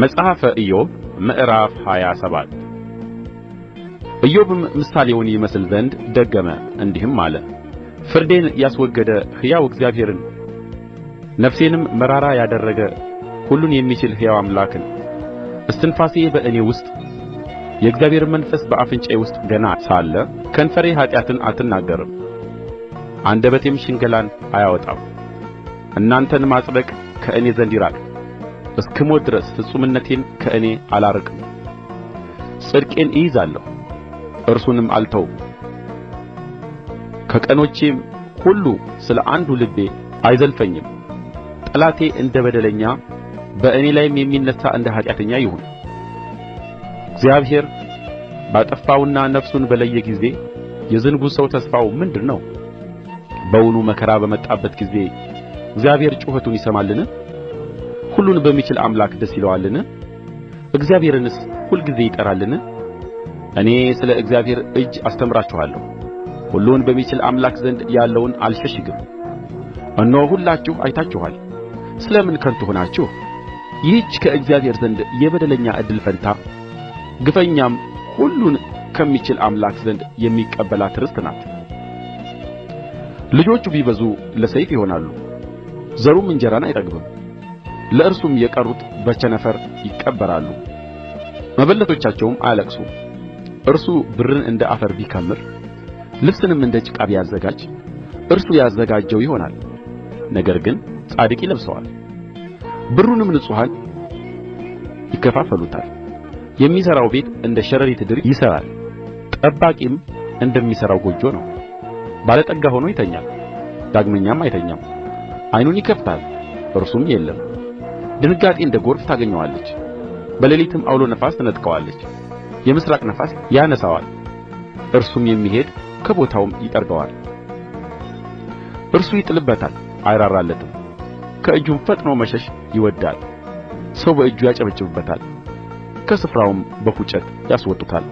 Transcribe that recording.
መጽሐፈ ኢዮብ ምዕራፍ 27 ኢዮብም ምሳሌውን ይመስል ዘንድ ደገመ እንዲህም አለ። ፍርዴን ያስወገደ ሕያው እግዚአብሔርን፣ ነፍሴንም መራራ ያደረገ ሁሉን የሚችል ሕያው አምላክን፣ እስትንፋሴ በእኔ ውስጥ የእግዚአብሔር መንፈስ በአፍንጫዬ ውስጥ ገና ሳለ ከንፈሬ ኃጢአትን አትናገርም፣ አንደበቴም ሽንገላን አያወጣም። እናንተን ማጽደቅ ከእኔ ዘንድ ይራቅ፣ እስክሞት ድረስ ፍጹምነቴን ከእኔ አላርቅም። ጽድቄን እይዛለሁ እርሱንም አልተውም። ከቀኖቼም ሁሉ ስለ አንዱ ልቤ አይዘልፈኝም። ጠላቴ እንደ በደለኛ በእኔ ላይም የሚነሣ እንደ ኃጢአተኛ ይሁን። እግዚአብሔር ባጠፋውና ነፍሱን በለየ ጊዜ የዝንጉ ሰው ተስፋው ምንድር ነው? በውኑ መከራ በመጣበት ጊዜ እግዚአብሔር ጩኸቱን ይሰማልን? ሁሉን በሚችል አምላክ ደስ ይለዋልን? እግዚአብሔርንስ ሁልጊዜ ይጠራልን? እኔ ስለ እግዚአብሔር እጅ አስተምራችኋለሁ፣ ሁሉን በሚችል አምላክ ዘንድ ያለውን አልሸሽግም። እነሆ ሁላችሁ አይታችኋል፣ ስለ ምን ከንቱ ሆናችሁ? ይህች ከእግዚአብሔር ዘንድ የበደለኛ ዕድል ፈንታ፣ ግፈኛም ሁሉን ከሚችል አምላክ ዘንድ የሚቀበላት ርስት ናት። ልጆቹ ቢበዙ ለሰይፍ ይሆናሉ፣ ዘሩም እንጀራን አይጠግብም። ለእርሱም የቀሩት በቸነፈር ይቀበራሉ፣ መበለቶቻቸውም አያለቅሱም። እርሱ ብርን እንደ አፈር ቢከምር ልብስንም እንደ ጭቃ ቢያዘጋጅ እርሱ ያዘጋጀው ይሆናል፣ ነገር ግን ጻድቅ ይለብሰዋል። ብሩንም ንጹሐን ይከፋፈሉታል። የሚሠራው ቤት እንደ ሸረሪት ድር ይሠራል፣ ጠባቂም እንደሚሠራው ጎጆ ነው። ባለጠጋ ሆኖ ይተኛል፣ ዳግመኛም አይተኛም። ዓይኑን ይከፍታል፣ እርሱም የለም። ድንጋጤ እንደ ጎርፍ ታገኘዋለች፣ በሌሊትም ዐውሎ ነፋስ ትነጥቀዋለች። የምሥራቅ ነፋስ ያነሣዋል፣ እርሱም የሚሄድ ከቦታውም ይጠርገዋል። እርሱ ይጥልበታል አይራራለትም፣ ከእጁም ፈጥኖ መሸሽ ይወድዳል። ሰው በእጁ ያጨበጭብበታል፣ ከስፍራውም በፉጨት ያስወጡታል።